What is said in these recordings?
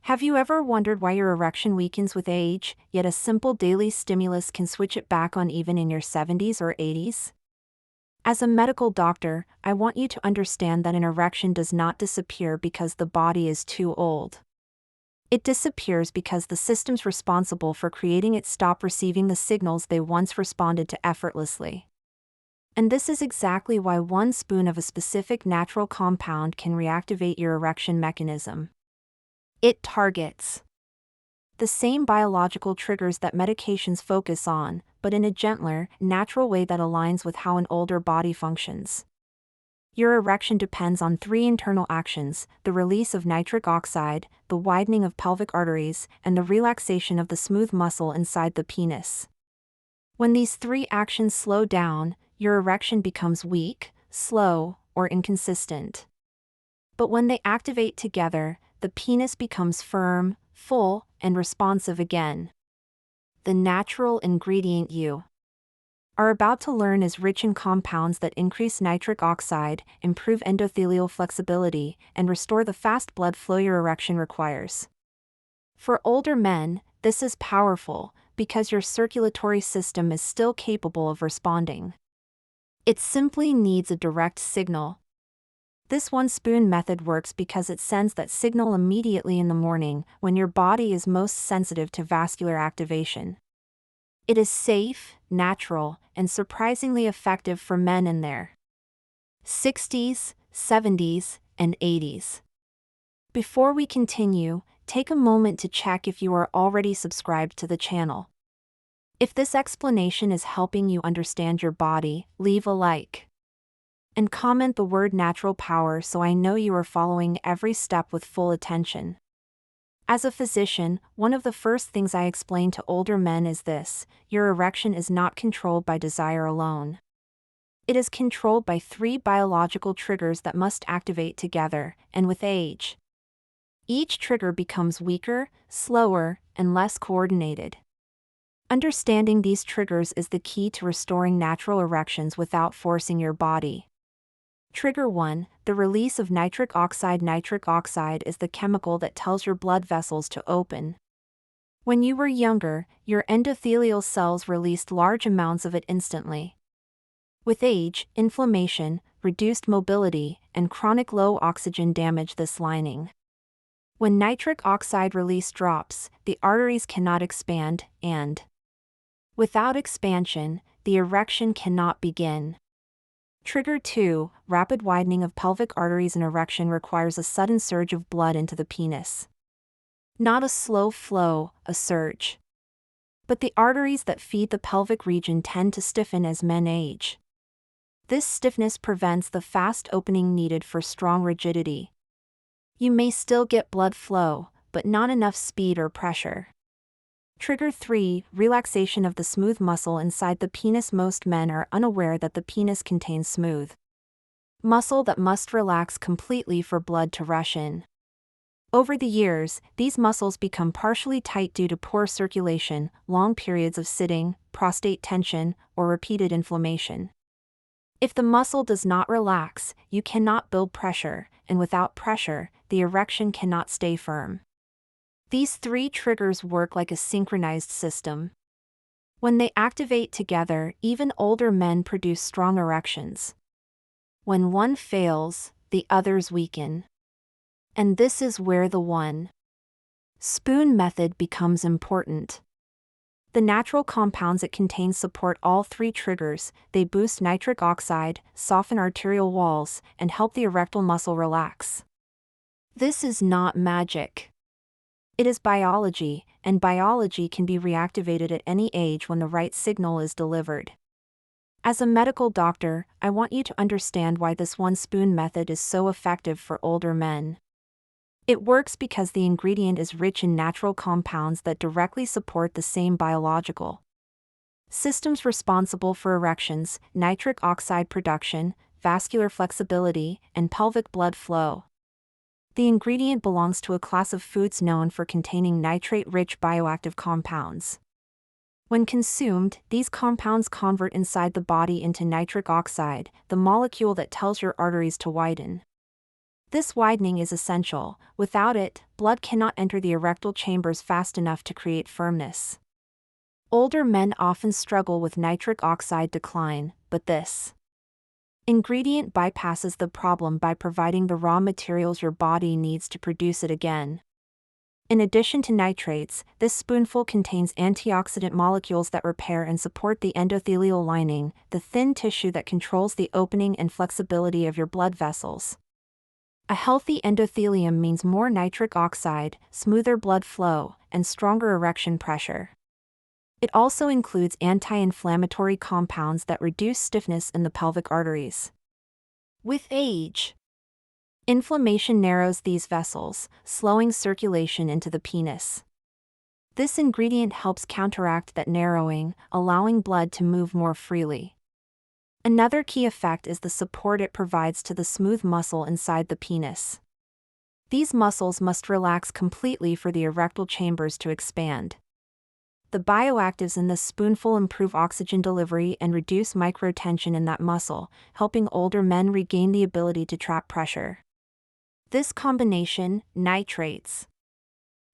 Have you ever wondered why your erection weakens with age, yet a simple daily stimulus can switch it back on even in your 70s or 80s? As a medical doctor, I want you to understand that an erection does not disappear because the body is too old. It disappears because the systems responsible for creating it stop receiving the signals they once responded to effortlessly. And this is exactly why one spoon of a specific natural compound can reactivate your erection mechanism. It targets the same biological triggers that medications focus on, but in a gentler, natural way that aligns with how an older body functions. Your erection depends on three internal actions: the release of nitric oxide, the widening of pelvic arteries, and the relaxation of the smooth muscle inside the penis. When these three actions slow down, your erection becomes weak, slow, or inconsistent. But when they activate together, the penis becomes firm, full, and responsive again. The natural ingredient you are about to learn is rich in compounds that increase nitric oxide, improve endothelial flexibility, and restore the fast blood flow your erection requires. For older men, this is powerful because your circulatory system is still capable of responding. It simply needs a direct signal. This one-spoon method works because it sends that signal immediately in the morning, when your body is most sensitive to vascular activation. It is safe, natural, and surprisingly effective for men in their 60s, 70s, and 80s. Before we continue, take a moment to check if you are already subscribed to the channel. If this explanation is helping you understand your body, leave a like. And comment the word natural power so I know you are following every step with full attention. As a physician, one of the first things I explain to older men is this: your erection is not controlled by desire alone. It is controlled by three biological triggers that must activate together, and with age, each trigger becomes weaker, slower, and less coordinated. Understanding these triggers is the key to restoring natural erections without forcing your body. Trigger 1, the release of nitric oxide. Nitric oxide is the chemical that tells your blood vessels to open. When you were younger, your endothelial cells released large amounts of it instantly. With age, inflammation, reduced mobility, and chronic low oxygen damage this lining. When nitric oxide release drops, the arteries cannot expand, and without expansion, the erection cannot begin. Trigger 2, rapid widening of pelvic arteries. An erection requires a sudden surge of blood into the penis. Not a slow flow, a surge. But the arteries that feed the pelvic region tend to stiffen as men age. This stiffness prevents the fast opening needed for strong rigidity. You may still get blood flow, but not enough speed or pressure. Trigger 3, relaxation of the smooth muscle inside the penis. Most men are unaware that the penis contains smooth muscle that must relax completely for blood to rush in. Over the years, these muscles become partially tight due to poor circulation, long periods of sitting, prostate tension, or repeated inflammation. If the muscle does not relax, you cannot build pressure, and without pressure, the erection cannot stay firm. These three triggers work like a synchronized system. When they activate together, even older men produce strong erections. When one fails, the others weaken. And this is where the one-spoon method becomes important. The natural compounds it contains support all three triggers. They boost nitric oxide, soften arterial walls, and help the erectile muscle relax. This is not magic. It is biology, and biology can be reactivated at any age when the right signal is delivered. As a medical doctor, I want you to understand why this one-spoon method is so effective for older men. It works because the ingredient is rich in natural compounds that directly support the same biological systems responsible for erections: nitric oxide production, vascular flexibility, and pelvic blood flow. The ingredient belongs to a class of foods known for containing nitrate-rich bioactive compounds. When consumed, these compounds convert inside the body into nitric oxide, the molecule that tells your arteries to widen. This widening is essential. Without it, blood cannot enter the erectile chambers fast enough to create firmness. Older men often struggle with nitric oxide decline, but this ingredient bypasses the problem by providing the raw materials your body needs to produce it again. In addition to nitrates, this spoonful contains antioxidant molecules that repair and support the endothelial lining, the thin tissue that controls the opening and flexibility of your blood vessels. A healthy endothelium means more nitric oxide, smoother blood flow, and stronger erection pressure. It also includes anti-inflammatory compounds that reduce stiffness in the pelvic arteries. With age, inflammation narrows these vessels, slowing circulation into the penis. This ingredient helps counteract that narrowing, allowing blood to move more freely. Another key effect is the support it provides to the smooth muscle inside the penis. These muscles must relax completely for the erectile chambers to expand. The bioactives in this spoonful improve oxygen delivery and reduce microtension in that muscle, helping older men regain the ability to trap pressure. This combination, nitrates,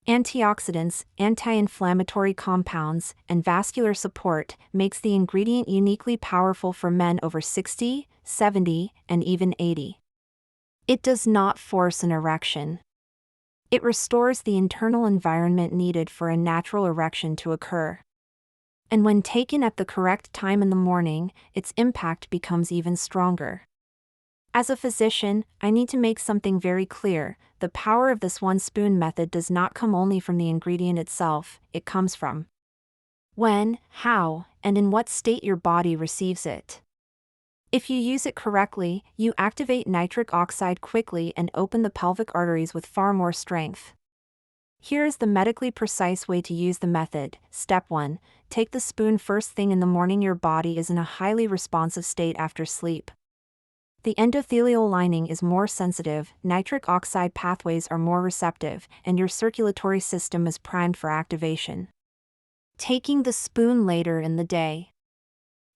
antioxidants, anti-inflammatory compounds, and vascular support, makes the ingredient uniquely powerful for men over 60, 70, and even 80. It does not force an erection. It restores the internal environment needed for a natural erection to occur. And when taken at the correct time in the morning, its impact becomes even stronger. As a physician, I need to make something very clear: the power of this one spoon method does not come only from the ingredient itself, it comes from when, how, and in what state your body receives it. If you use it correctly, you activate nitric oxide quickly and open the pelvic arteries with far more strength. Here is the medically precise way to use the method. Step 1. Take the spoon first thing in the morning. Your body is in a highly responsive state after sleep. The endothelial lining is more sensitive, nitric oxide pathways are more receptive, and your circulatory system is primed for activation. Taking the spoon later in the day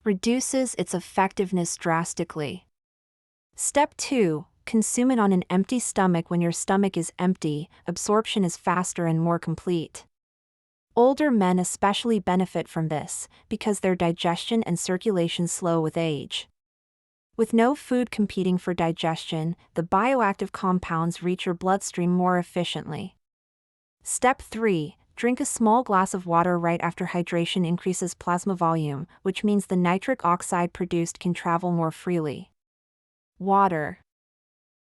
reduces its effectiveness drastically. Step 2. Consume it on an empty stomach. When your stomach is empty, absorption is faster and more complete. Older men especially benefit from this, because their digestion and circulation slow with age. With no food competing for digestion, the bioactive compounds reach your bloodstream more efficiently. Step 3. Drink a small glass of water right after. Hydration increases plasma volume, which means the nitric oxide produced can travel more freely. Water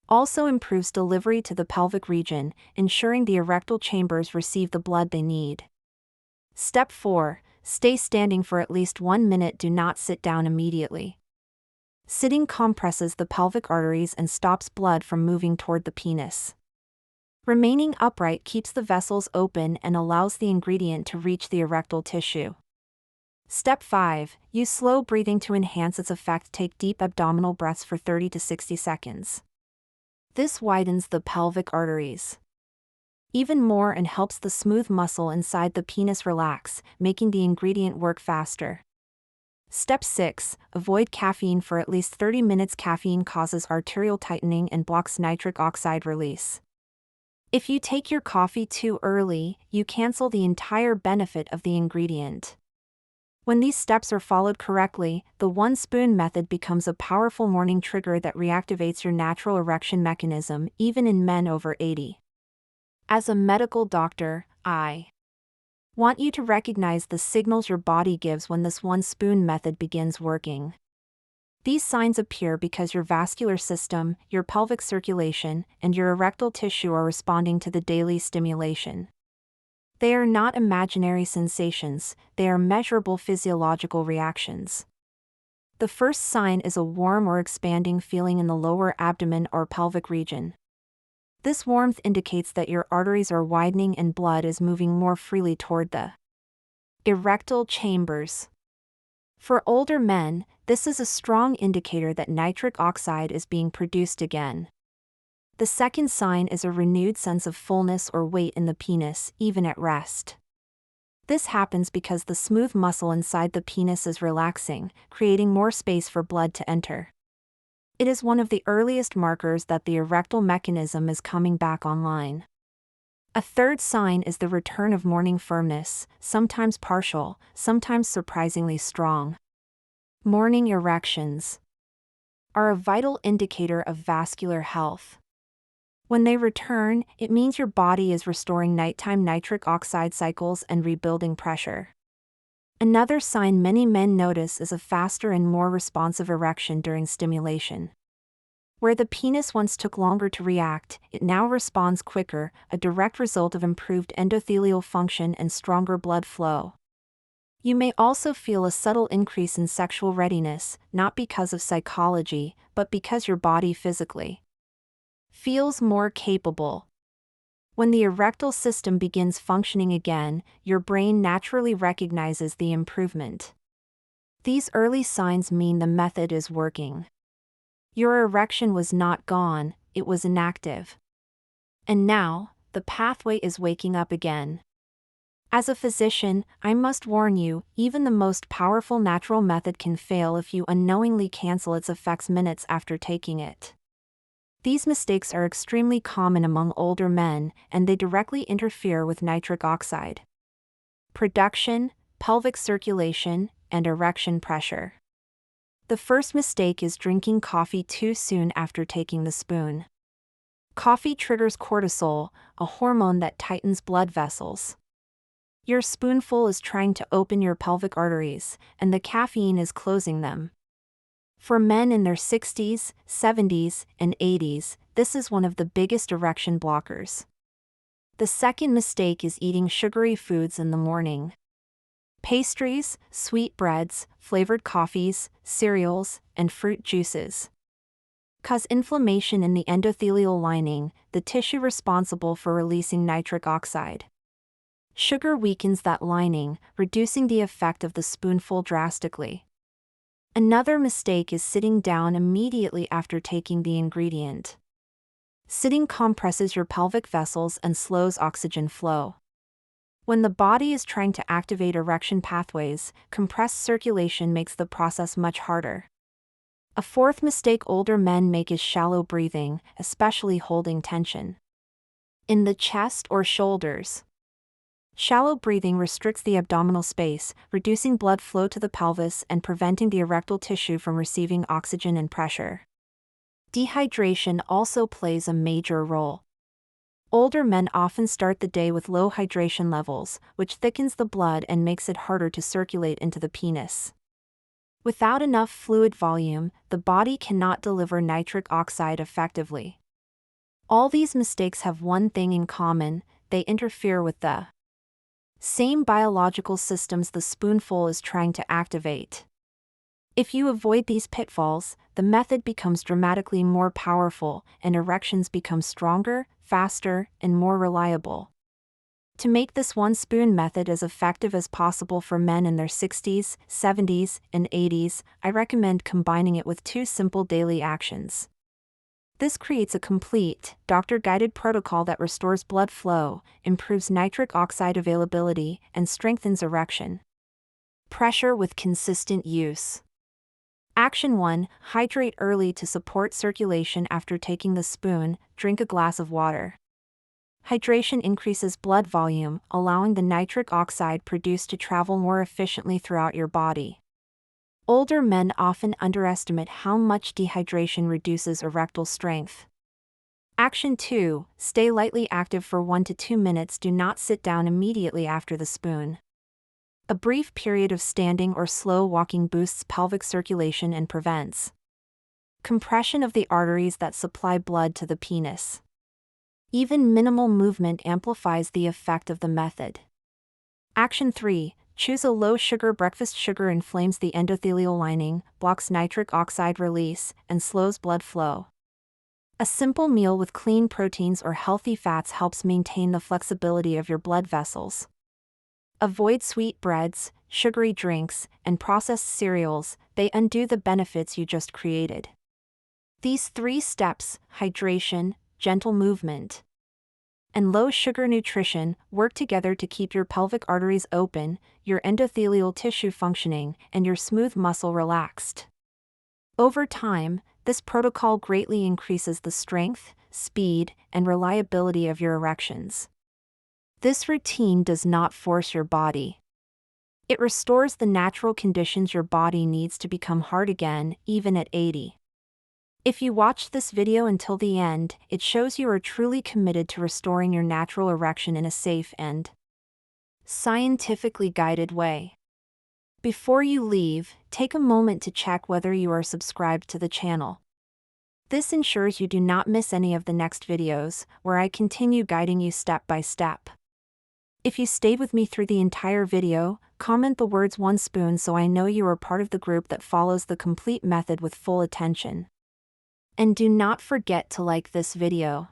also improves delivery to the pelvic region, ensuring the erectile chambers receive the blood they need. Step 4. Stay standing for at least 1 minute. Do not sit down immediately. Sitting compresses the pelvic arteries and stops blood from moving toward the penis. Remaining upright keeps the vessels open and allows the ingredient to reach the erectile tissue. Step 5. Use slow breathing to enhance its effect. Take deep abdominal breaths for 30 to 60 seconds. This widens the pelvic arteries even more and helps the smooth muscle inside the penis relax, making the ingredient work faster. Step 6. Avoid caffeine for at least 30 minutes. Caffeine causes arterial tightening and blocks nitric oxide release. If you take your coffee too early, you cancel the entire benefit of the ingredient. When these steps are followed correctly, the one spoon method becomes a powerful morning trigger that reactivates your natural erection mechanism, even in men over 80. As a medical doctor, I want you to recognize the signals your body gives when this one spoon method begins working. These signs appear because your vascular system, your pelvic circulation, and your erectile tissue are responding to the daily stimulation. They are not imaginary sensations, they are measurable physiological reactions. The first sign is a warm or expanding feeling in the lower abdomen or pelvic region. This warmth indicates that your arteries are widening and blood is moving more freely toward the erectile chambers. For older men, this is a strong indicator that nitric oxide is being produced again. The second sign is a renewed sense of fullness or weight in the penis, even at rest. This happens because the smooth muscle inside the penis is relaxing, creating more space for blood to enter. It is one of the earliest markers that the erectile mechanism is coming back online. A third sign is the return of morning firmness, sometimes partial, sometimes surprisingly strong. Morning erections are a vital indicator of vascular health. When they return, it means your body is restoring nighttime nitric oxide cycles and rebuilding pressure. Another sign many men notice is a faster and more responsive erection during stimulation. Where the penis once took longer to react, it now responds quicker, a direct result of improved endothelial function and stronger blood flow. You may also feel a subtle increase in sexual readiness, not because of psychology, but because your body physically feels more capable. When the erectile system begins functioning again, your brain naturally recognizes the improvement. These early signs mean the method is working. Your erection was not gone, it was inactive. And now, the pathway is waking up again. As a physician, I must warn you, even the most powerful natural method can fail if you unknowingly cancel its effects minutes after taking it. These mistakes are extremely common among older men, and they directly interfere with nitric oxide production, pelvic circulation, and erection pressure. The first mistake is drinking coffee too soon after taking the spoon. Coffee triggers cortisol, a hormone that tightens blood vessels. Your spoonful is trying to open your pelvic arteries, and the caffeine is closing them. For men in their 60s, 70s, and 80s, this is one of the biggest erection blockers. The second mistake is eating sugary foods in the morning. Pastries, sweetbreads, flavored coffees, cereals, and fruit juices cause inflammation in the endothelial lining, the tissue responsible for releasing nitric oxide. Sugar weakens that lining, reducing the effect of the spoonful drastically. Another mistake is sitting down immediately after taking the ingredient. Sitting compresses your pelvic vessels and slows oxygen flow. When the body is trying to activate erection pathways, compressed circulation makes the process much harder. A fourth mistake older men make is shallow breathing, especially holding tension in the chest or shoulders. Shallow breathing restricts the abdominal space, reducing blood flow to the pelvis and preventing the erectile tissue from receiving oxygen and pressure. Dehydration also plays a major role. Older men often start the day with low hydration levels, which thickens the blood and makes it harder to circulate into the penis. Without enough fluid volume, the body cannot deliver nitric oxide effectively. All these mistakes have one thing in common: they interfere with the same biological systems the spoonful is trying to activate. If you avoid these pitfalls, the method becomes dramatically more powerful, and erections become stronger, faster, and more reliable. To make this one-spoon method as effective as possible for men in their 60s, 70s, and 80s, I recommend combining it with two simple daily actions. This creates a complete, doctor-guided protocol that restores blood flow, improves nitric oxide availability, and strengthens erection pressure with consistent use. Action 1. Hydrate early to support circulation after taking the spoon. Drink a glass of water. Hydration increases blood volume, allowing the nitric oxide produced to travel more efficiently throughout your body. Older men often underestimate how much dehydration reduces erectile strength. Action 2. Stay lightly active for 1 to 2 minutes. Do not sit down immediately after the spoon. A brief period of standing or slow walking boosts pelvic circulation and prevents compression of the arteries that supply blood to the penis. Even minimal movement amplifies the effect of the method. Action 3. Choose a low-sugar breakfast. Sugar inflames the endothelial lining, blocks nitric oxide release, and slows blood flow. A simple meal with clean proteins or healthy fats helps maintain the flexibility of your blood vessels. Avoid sweet breads, sugary drinks, and processed cereals. They undo the benefits you just created. These 3 steps, hydration, gentle movement, and low-sugar nutrition, work together to keep your pelvic arteries open, your endothelial tissue functioning, and your smooth muscle relaxed. Over time, This protocol greatly increases the strength, speed, and reliability of your erections. This routine does not force your body. It restores the natural conditions your body needs to become hard again, even at 80. If you watched this video until the end, it shows you are truly committed to restoring your natural erection in a safe and scientifically guided way. Before you leave, take a moment to check whether you are subscribed to the channel. This ensures you do not miss any of the next videos, where I continue guiding you step by step. If you stayed with me through the entire video, comment the words 1 spoon so I know you are part of the group that follows the complete method with full attention. And do not forget to like this video.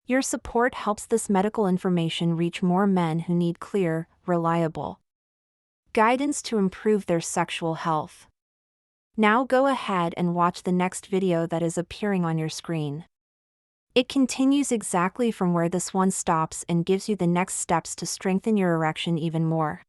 Your support helps this medical information reach more men who need clear, reliable guidance to improve their sexual health. Now go ahead and watch the next video that is appearing on your screen. It continues exactly from where this one stops and gives you the next steps to strengthen your erection even more.